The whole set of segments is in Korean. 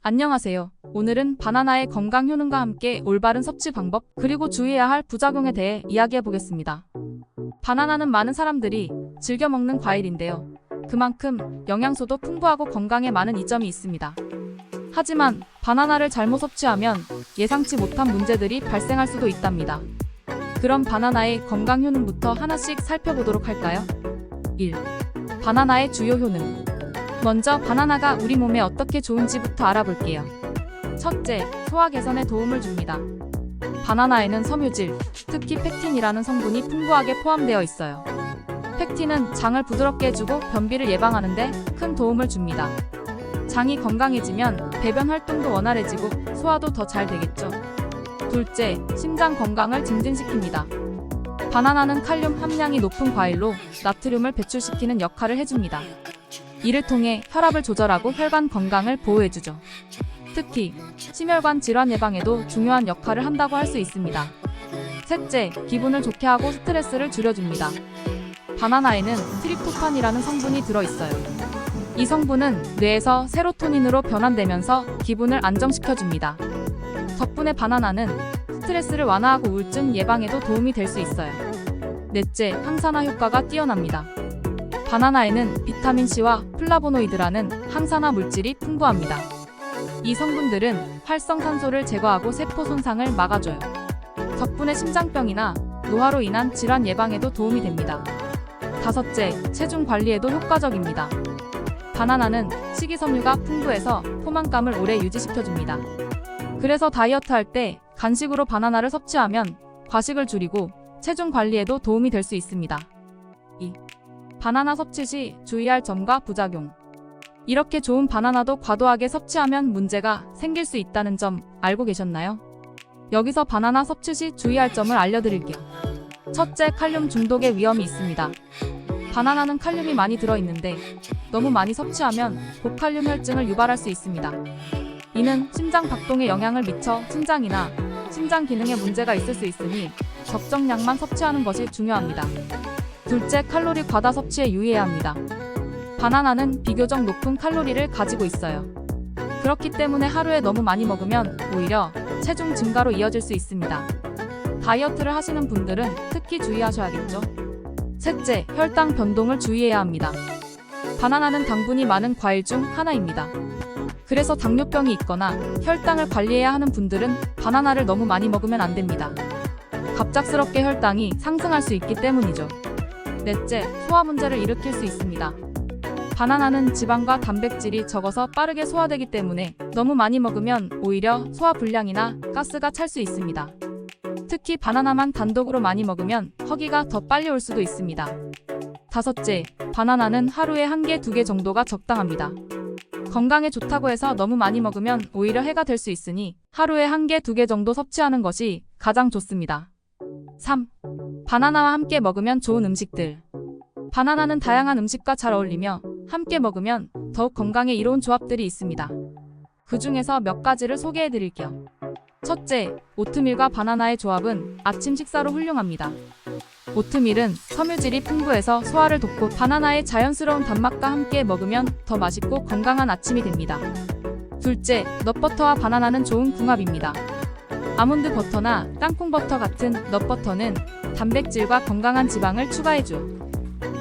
안녕하세요. 오늘은 바나나의 건강 효능과 함께 올바른 섭취 방법, 그리고 주의해야 할 부작용에 대해 이야기해 보겠습니다. 바나나는 많은 사람들이 즐겨 먹는 과일인데요. 그만큼 영양소도 풍부하고 건강에 많은 이점이 있습니다. 하지만 바나나를 잘못 섭취하면 예상치 못한 문제들이 발생할 수도 있답니다. 그럼 바나나의 건강 효능부터 하나씩 살펴보도록 할까요? 1. 바나나의 주요 효능. 먼저 바나나가 우리 몸에 어떻게 좋은지부터 알아볼게요. 첫째, 소화 개선에 도움을 줍니다. 바나나에는 섬유질, 특히 펙틴이라는 성분이 풍부하게 포함되어 있어요. 펙틴은 장을 부드럽게 해주고 변비를 예방하는 데 큰 도움을 줍니다. 장이 건강해지면 배변 활동도 원활해지고 소화도 더 잘 되겠죠. 둘째, 심장 건강을 증진시킵니다. 바나나는 칼륨 함량이 높은 과일로 나트륨을 배출시키는 역할을 해줍니다. 이를 통해 혈압을 조절하고 혈관 건강을 보호해주죠. 특히 심혈관 질환 예방에도 중요한 역할을 한다고 할 수 있습니다. 셋째, 기분을 좋게 하고 스트레스를 줄여줍니다. 바나나에는 트립토판이라는 성분이 들어있어요. 이 성분은 뇌에서 세로토닌으로 변환되면서 기분을 안정시켜줍니다. 덕분에 바나나는 스트레스를 완화하고 우울증 예방에도 도움이 될 수 있어요. 넷째, 항산화 효과가 뛰어납니다. 바나나에는 비타민C와 플라보노이드라는 항산화 물질이 풍부합니다. 이 성분들은 활성산소를 제거하고 세포 손상을 막아줘요. 덕분에 심장병이나 노화로 인한 질환 예방에도 도움이 됩니다. 다섯째, 체중 관리에도 효과적입니다. 바나나는 식이섬유가 풍부해서 포만감을 오래 유지시켜줍니다. 그래서 다이어트 할 때 간식으로 바나나를 섭취하면 과식을 줄이고 체중 관리에도 도움이 될 수 있습니다. 2. 바나나 섭취 시 주의할 점과 부작용. 이렇게 좋은 바나나도 과도하게 섭취하면 문제가 생길 수 있다는 점 알고 계셨나요? 여기서 바나나 섭취 시 주의할 점을 알려드릴게요. 첫째, 칼륨 중독의 위험이 있습니다. 바나나는 칼륨이 많이 들어있는데 너무 많이 섭취하면 고칼륨 혈증을 유발할 수 있습니다. 이는 심장 박동에 영향을 미쳐 심장이나 심장 기능에 문제가 있을 수 있으니 적정량만 섭취하는 것이 중요합니다. 둘째, 칼로리 과다 섭취에 유의해야 합니다. 바나나는 비교적 높은 칼로리를 가지고 있어요. 그렇기 때문에 하루에 너무 많이 먹으면 오히려 체중 증가로 이어질 수 있습니다. 다이어트를 하시는 분들은 특히 주의하셔야겠죠. 셋째, 혈당 변동을 주의해야 합니다. 바나나는 당분이 많은 과일 중 하나입니다. 그래서 당뇨병이 있거나 혈당을 관리해야 하는 분들은 바나나를 너무 많이 먹으면 안 됩니다. 갑작스럽게 혈당이 상승할 수 있기 때문이죠. 넷째, 소화 문제를 일으킬 수 있습니다. 바나나는 지방과 단백질이 적어서 빠르게 소화되기 때문에 너무 많이 먹으면 오히려 소화 불량이나 가스가 찰 수 있습니다. 특히 바나나만 단독으로 많이 먹으면 허기가 더 빨리 올 수도 있습니다. 다섯째, 바나나는 하루에 1개, 2개 정도가 적당합니다. 건강에 좋다고 해서 너무 많이 먹으면 오히려 해가 될 수 있으니 하루에 1개, 2개 정도 섭취하는 것이 가장 좋습니다. 3. 바나나와 함께 먹으면 좋은 음식들. 바나나는 다양한 음식과 잘 어울리며 함께 먹으면 더욱 건강에 이로운 조합들이 있습니다. 그 중에서 몇 가지를 소개해 드릴게요. 첫째, 오트밀과 바나나의 조합은 아침 식사로 훌륭합니다. 오트밀은 섬유질이 풍부해서 소화를 돕고 바나나의 자연스러운 단맛과 함께 먹으면 더 맛있고 건강한 아침이 됩니다. 둘째, 넛버터와 바나나는 좋은 궁합입니다. 아몬드 버터나 땅콩 버터 같은 넛버터는 단백질과 건강한 지방을 추가해줘.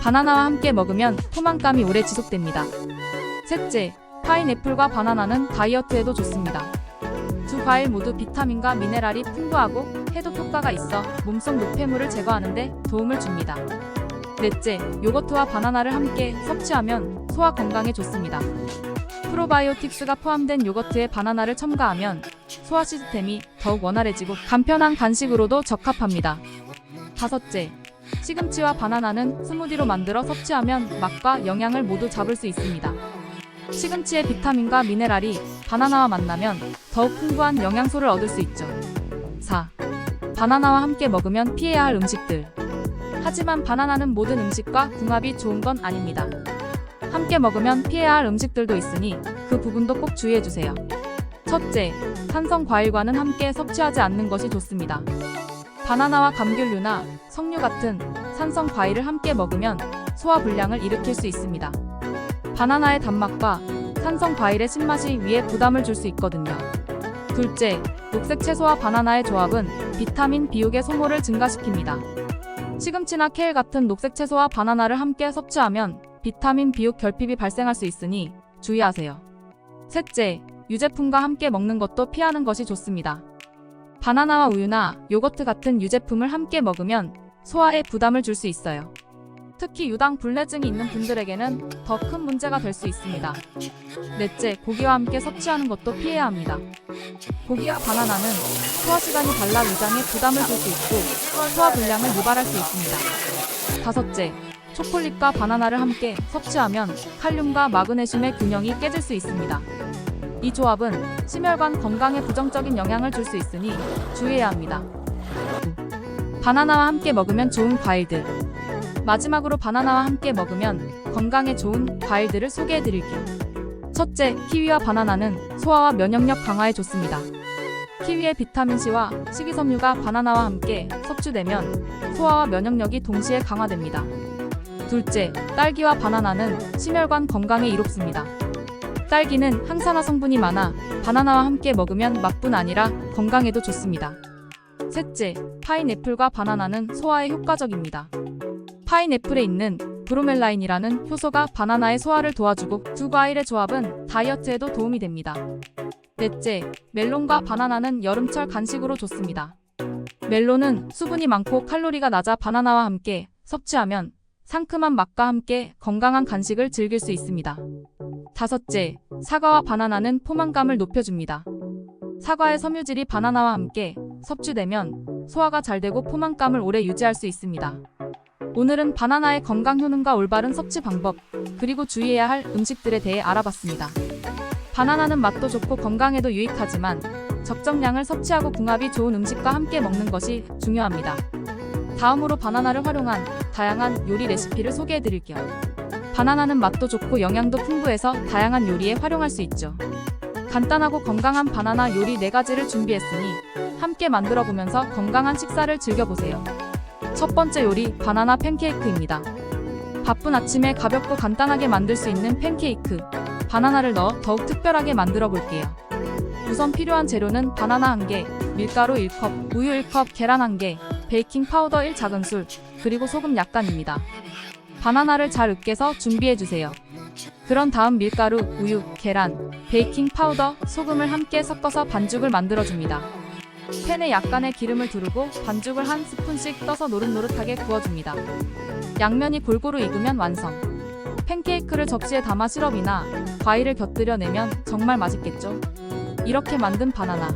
바나나와 함께 먹으면 포만감이 오래 지속됩니다. 셋째, 파인애플과 바나나는 다이어트에도 좋습니다. 두 과일 모두 비타민과 미네랄이 풍부하고 해독 효과가 있어 몸속 노폐물을 제거하는 데 도움을 줍니다. 넷째, 요거트와 바나나를 함께 섭취하면 소화 건강에 좋습니다. 프로바이오틱스가 포함된 요거트에 바나나를 첨가하면 소화 시스템이 더욱 원활해지고 간편한 간식으로도 적합합니다. 다섯째, 시금치와 바나나는 스무디로 만들어 섭취하면 맛과 영양을 모두 잡을 수 있습니다. 시금치의 비타민과 미네랄이 바나나와 만나면 더욱 풍부한 영양소를 얻을 수 있죠. 4. 바나나와 함께 먹으면 피해야 할 음식들. 하지만 바나나는 모든 음식과 궁합이 좋은 건 아닙니다. 함께 먹으면 피해야 할 음식들도 있으니 그 부분도 꼭 주의해주세요. 첫째, 산성 과일과는 함께 섭취하지 않는 것이 좋습니다. 바나나와 감귤류나 석류 같은 산성 과일을 함께 먹으면 소화 불량을 일으킬 수 있습니다. 바나나의 단맛과 산성 과일의 신맛이 위에 부담을 줄 수 있거든요. 둘째, 녹색 채소와 바나나의 조합은 비타민 B6의 소모를 증가시킵니다. 시금치나 케일 같은 녹색 채소와 바나나를 함께 섭취하면 비타민 B6 결핍이 발생할 수 있으니 주의하세요. 셋째, 유제품과 함께 먹는 것도 피하는 것이 좋습니다. 바나나와 우유나 요거트 같은 유제품을 함께 먹으면 소화에 부담을 줄 수 있어요. 특히 유당 불내증이 있는 분들에게는 더 큰 문제가 될 수 있습니다. 넷째, 고기와 함께 섭취하는 것도 피해야 합니다. 고기와 바나나는 소화 시간이 달라 위장에 부담을 줄 수 있고 소화 불량을 유발할 수 있습니다. 다섯째, 초콜릿과 바나나를 함께 섭취하면 칼륨과 마그네슘의 균형이 깨질 수 있습니다. 이 조합은 심혈관 건강에 부정적인 영향을 줄 수 있으니 주의해야 합니다. 바나나와 함께 먹으면 좋은 과일들. 마지막으로 바나나와 함께 먹으면 건강에 좋은 과일들을 소개해드릴게요. 첫째, 키위와 바나나는 소화와 면역력 강화에 좋습니다. 키위의 비타민C와 식이섬유가 바나나와 함께 섭취되면 소화와 면역력이 동시에 강화됩니다. 둘째, 딸기와 바나나는 심혈관 건강에 이롭습니다. 딸기는 항산화 성분이 많아 바나나와 함께 먹으면 맛뿐 아니라 건강에도 좋습니다. 셋째, 파인애플과 바나나는 소화에 효과적입니다. 파인애플에 있는 브로멜라인이라는 효소가 바나나의 소화를 도와주고 두 과일의 조합은 다이어트에도 도움이 됩니다. 넷째, 멜론과 바나나는 여름철 간식으로 좋습니다. 멜론은 수분이 많고 칼로리가 낮아 바나나와 함께 섭취하면 상큼한 맛과 함께 건강한 간식을 즐길 수 있습니다. 다섯째, 사과와 바나나는 포만감을 높여줍니다. 사과의 섬유질이 바나나와 함께 섭취되면 소화가 잘 되고 포만감을 오래 유지할 수 있습니다. 오늘은 바나나의 건강 효능과 올바른 섭취 방법, 그리고 주의해야 할 음식들에 대해 알아봤습니다. 바나나는 맛도 좋고 건강에도 유익하지만 적정량을 섭취하고 궁합이 좋은 음식과 함께 먹는 것이 중요합니다. 다음으로 바나나를 활용한 다양한 요리 레시피를 소개해드릴게요. 바나나는 맛도 좋고 영양도 풍부해서 다양한 요리에 활용할 수 있죠. 간단하고 건강한 바나나 요리 4가지를 준비했으니 함께 만들어보면서 건강한 식사를 즐겨보세요. 첫 번째 요리, 바나나 팬케이크입니다. 바쁜 아침에 가볍고 간단하게 만들 수 있는 팬케이크, 바나나를 넣어 더욱 특별하게 만들어 볼게요. 우선 필요한 재료는 바나나 1개, 밀가루 1컵, 우유 1컵, 계란 1개, 베이킹 파우더 1작은술, 그리고 소금 약간입니다. 바나나를 잘 으깨서 준비해주세요. 그런 다음 밀가루, 우유, 계란, 베이킹 파우더, 소금을 함께 섞어서 반죽을 만들어줍니다. 팬에 약간의 기름을 두르고 반죽을 한 스푼씩 떠서 노릇노릇하게 구워줍니다. 양면이 골고루 익으면 완성. 팬케이크를 접시에 담아 시럽이나 과일을 곁들여 내면 정말 맛있겠죠? 이렇게 만든 바나나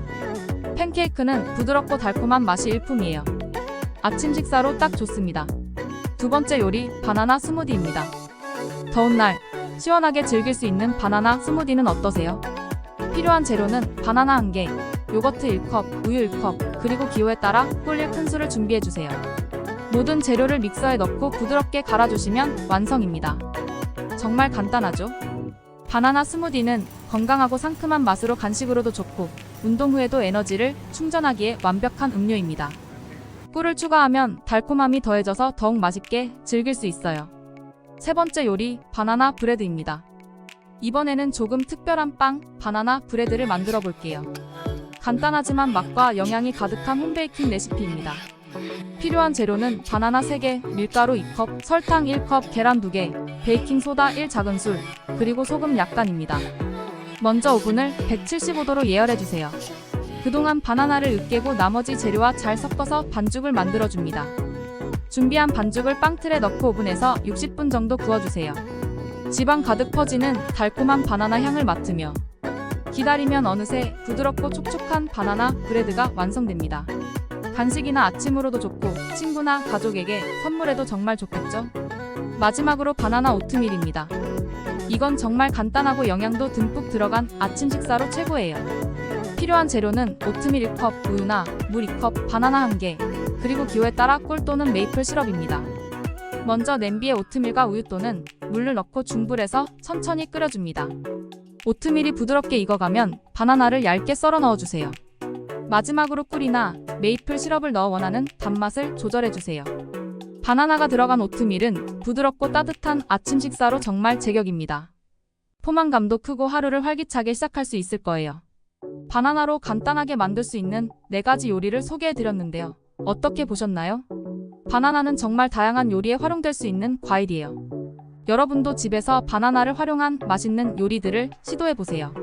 팬케이크는 부드럽고 달콤한 맛이 일품이에요. 아침 식사로 딱 좋습니다. 두 번째 요리, 바나나 스무디입니다. 더운 날 시원하게 즐길 수 있는 바나나 스무디는 어떠세요? 필요한 재료는 바나나 1개, 요거트 1컵, 우유 1컵, 그리고 기호에 따라 꿀 1큰술을 준비해주세요. 모든 재료를 믹서에 넣고 부드럽게 갈아주시면 완성입니다. 정말 간단하죠? 바나나 스무디는 건강하고 상큼한 맛으로 간식으로도 좋고 운동 후에도 에너지를 충전하기에 완벽한 음료입니다. 꿀을 추가하면 달콤함이 더해져서 더욱 맛있게 즐길 수 있어요. 세 번째 요리, 바나나 브레드입니다. 이번에는 조금 특별한 빵, 바나나 브레드를 만들어 볼게요. 간단하지만 맛과 영양이 가득한 홈베이킹 레시피입니다. 필요한 재료는 바나나 3개, 밀가루 2컵, 설탕 1컵, 계란 2개, 베이킹소다 1작은술, 그리고 소금 약간입니다. 먼저 오븐을 175도로 예열해주세요. 그동안 바나나를 으깨고 나머지 재료와 잘 섞어서 반죽을 만들어줍니다. 준비한 반죽을 빵틀에 넣고 오븐에서 60분 정도 구워주세요. 지방 가득 퍼지는 달콤한 바나나 향을 맡으며 기다리면 어느새 부드럽고 촉촉한 바나나 브레드가 완성됩니다. 간식이나 아침으로도 좋고 친구나 가족에게 선물해도 정말 좋겠죠? 마지막으로 바나나 오트밀입니다. 이건 정말 간단하고 영양도 듬뿍 들어간 아침 식사로 최고예요. 필요한 재료는 오트밀 1컵, 우유나 물 2컵, 바나나 1개, 그리고 기호에 따라 꿀 또는 메이플 시럽입니다. 먼저 냄비에 오트밀과 우유 또는 물을 넣고 중불에서 천천히 끓여줍니다. 오트밀이 부드럽게 익어가면 바나나를 얇게 썰어 넣어주세요. 마지막으로 꿀이나 메이플 시럽을 넣어 원하는 단맛을 조절해주세요. 바나나가 들어간 오트밀은 부드럽고 따뜻한 아침 식사로 정말 제격입니다. 포만감도 크고 하루를 활기차게 시작할 수 있을 거예요. 바나나로 간단하게 만들 수 있는 4가지 요리를 소개해드렸는데요. 어떻게 보셨나요? 바나나는 정말 다양한 요리에 활용될 수 있는 과일이에요. 여러분도 집에서 바나나를 활용한 맛있는 요리들을 시도해보세요.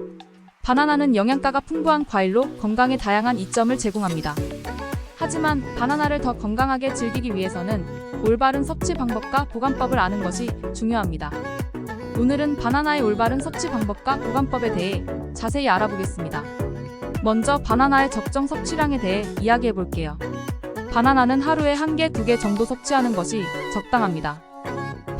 바나나는 영양가가 풍부한 과일로 건강에 다양한 이점을 제공합니다. 하지만 바나나를 더 건강하게 즐기기 위해서는 올바른 섭취 방법과 보관법을 아는 것이 중요합니다. 오늘은 바나나의 올바른 섭취 방법과 보관법에 대해 자세히 알아보겠습니다. 먼저 바나나의 적정 섭취량에 대해 이야기해 볼게요. 바나나는 하루에 1개, 2개 정도 섭취하는 것이 적당합니다.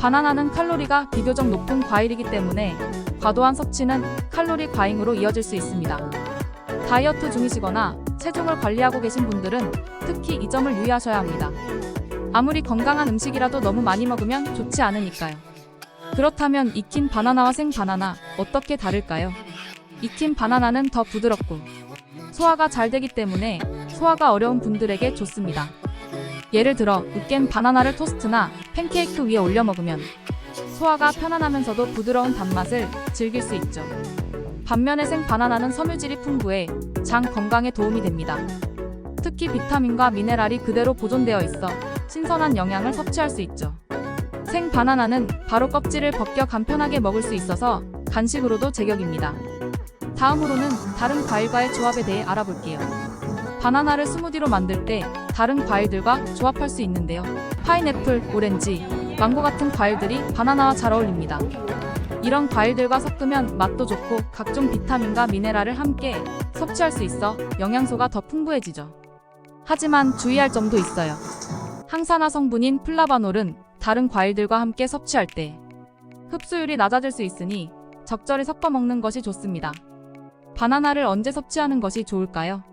바나나는 칼로리가 비교적 높은 과일이기 때문에 과도한 섭취는 칼로리 과잉으로 이어질 수 있습니다. 다이어트 중이시거나 체중을 관리하고 계신 분들은 특히 이 점을 유의하셔야 합니다. 아무리 건강한 음식이라도 너무 많이 먹으면 좋지 않으니까요. 그렇다면 익힌 바나나와 생 바나나 어떻게 다를까요? 익힌 바나나는 더 부드럽고 소화가 잘 되기 때문에 소화가 어려운 분들에게 좋습니다. 예를 들어 으깬 바나나를 토스트나 팬케이크 위에 올려 먹으면 소화가 편안하면서도 부드러운 단맛을 즐길 수 있죠. 반면에 생 바나나는 섬유질이 풍부해 장 건강에 도움이 됩니다. 특히 비타민과 미네랄이 그대로 보존되어 있어 신선한 영양을 섭취할 수 있죠. 생 바나나는 바로 껍질을 벗겨 간편하게 먹을 수 있어서 간식으로도 제격입니다. 다음으로는 다른 과일과의 조합에 대해 알아볼게요. 바나나를 스무디로 만들 때 다른 과일들과 조합할 수 있는데요. 파인애플, 오렌지, 망고 같은 과일들이 바나나와 잘 어울립니다. 이런 과일들과 섞으면 맛도 좋고 각종 비타민과 미네랄을 함께 섭취할 수 있어 영양소가 더 풍부해지죠. 하지만 주의할 점도 있어요. 항산화 성분인 플라바놀은 다른 과일들과 함께 섭취할 때 흡수율이 낮아질 수 있으니 적절히 섞어 먹는 것이 좋습니다. 바나나를 언제 섭취하는 것이 좋을까요?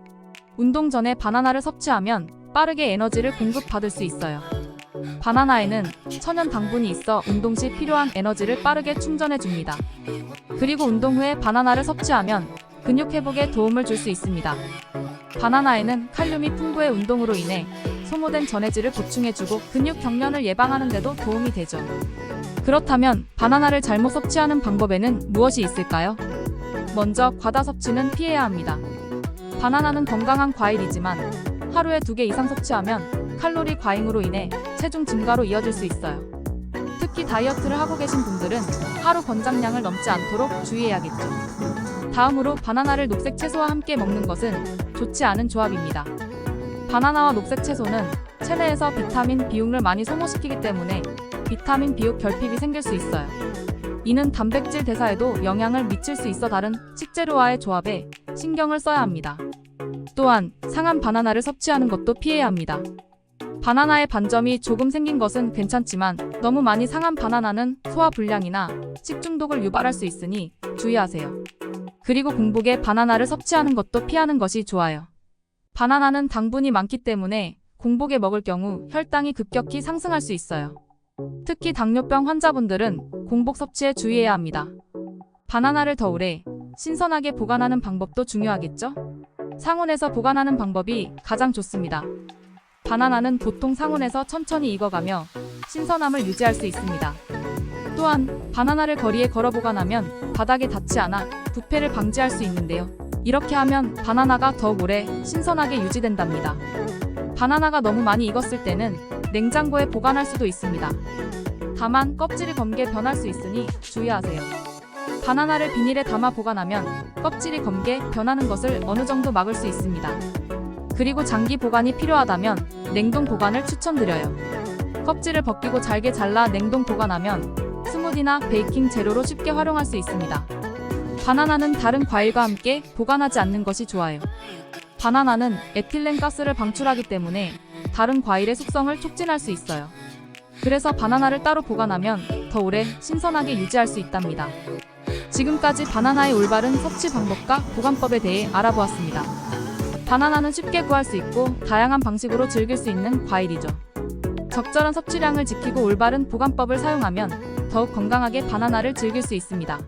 운동 전에 바나나를 섭취하면 빠르게 에너지를 공급받을 수 있어요. 바나나에는 천연 당분이 있어 운동 시 필요한 에너지를 빠르게 충전해 줍니다. 그리고 운동 후에 바나나를 섭취하면 근육 회복에 도움을 줄 수 있습니다. 바나나에는 칼륨이 풍부해 운동으로 인해 소모된 전해질을 보충해주고 근육 경련을 예방하는 데도 도움이 되죠. 그렇다면 바나나를 잘못 섭취하는 방법에는 무엇이 있을까요? 먼저 과다 섭취는 피해야 합니다. 바나나는 건강한 과일이지만 하루에 2개 이상 섭취하면 칼로리 과잉으로 인해 체중 증가로 이어질 수 있어요. 특히 다이어트를 하고 계신 분들은 하루 권장량을 넘지 않도록 주의해야겠죠. 다음으로 바나나를 녹색 채소와 함께 먹는 것은 좋지 않은 조합입니다. 바나나와 녹색 채소는 체내에서 비타민 B육을 많이 소모시키기 때문에 비타민 B육 결핍이 생길 수 있어요. 이는 단백질 대사에도 영향을 미칠 수 있어 다른 식재료와의 조합에 신경을 써야 합니다. 또한 상한 바나나를 섭취하는 것도 피해야 합니다. 바나나의 반점이 조금 생긴 것은 괜찮지만 너무 많이 상한 바나나는 소화불량이나 식중독을 유발할 수 있으니 주의하세요. 그리고 공복에 바나나를 섭취하는 것도 피하는 것이 좋아요. 바나나는 당분이 많기 때문에 공복에 먹을 경우 혈당이 급격히 상승할 수 있어요. 특히 당뇨병 환자분들은 공복 섭취에 주의해야 합니다. 바나나를 더 오래 신선하게 보관하는 방법도 중요하겠죠? 상온에서 보관하는 방법이 가장 좋습니다. 바나나는 보통 상온에서 천천히 익어가며 신선함을 유지할 수 있습니다. 또한 바나나를 거리에 걸어 보관하면 바닥에 닿지 않아 부패를 방지할 수 있는데요. 이렇게 하면 바나나가 더욱 오래 신선하게 유지된답니다. 바나나가 너무 많이 익었을 때는 냉장고에 보관할 수도 있습니다. 다만 껍질이 검게 변할 수 있으니 주의하세요. 바나나를 비닐에 담아 보관하면 껍질이 검게 변하는 것을 어느 정도 막을 수 있습니다. 그리고 장기 보관이 필요하다면 냉동 보관을 추천드려요. 껍질을 벗기고 잘게 잘라 냉동 보관하면 스무디나 베이킹 재료로 쉽게 활용할 수 있습니다. 바나나는 다른 과일과 함께 보관하지 않는 것이 좋아요. 바나나는 에틸렌 가스를 방출하기 때문에 다른 과일의 숙성을 촉진할 수 있어요. 그래서 바나나를 따로 보관하면 더 오래 신선하게 유지할 수 있답니다. 지금까지 바나나의 올바른 섭취 방법과 보관법에 대해 알아보았습니다. 바나나는 쉽게 구할 수 있고 다양한 방식으로 즐길 수 있는 과일이죠. 적절한 섭취량을 지키고 올바른 보관법을 사용하면 더욱 건강하게 바나나를 즐길 수 있습니다.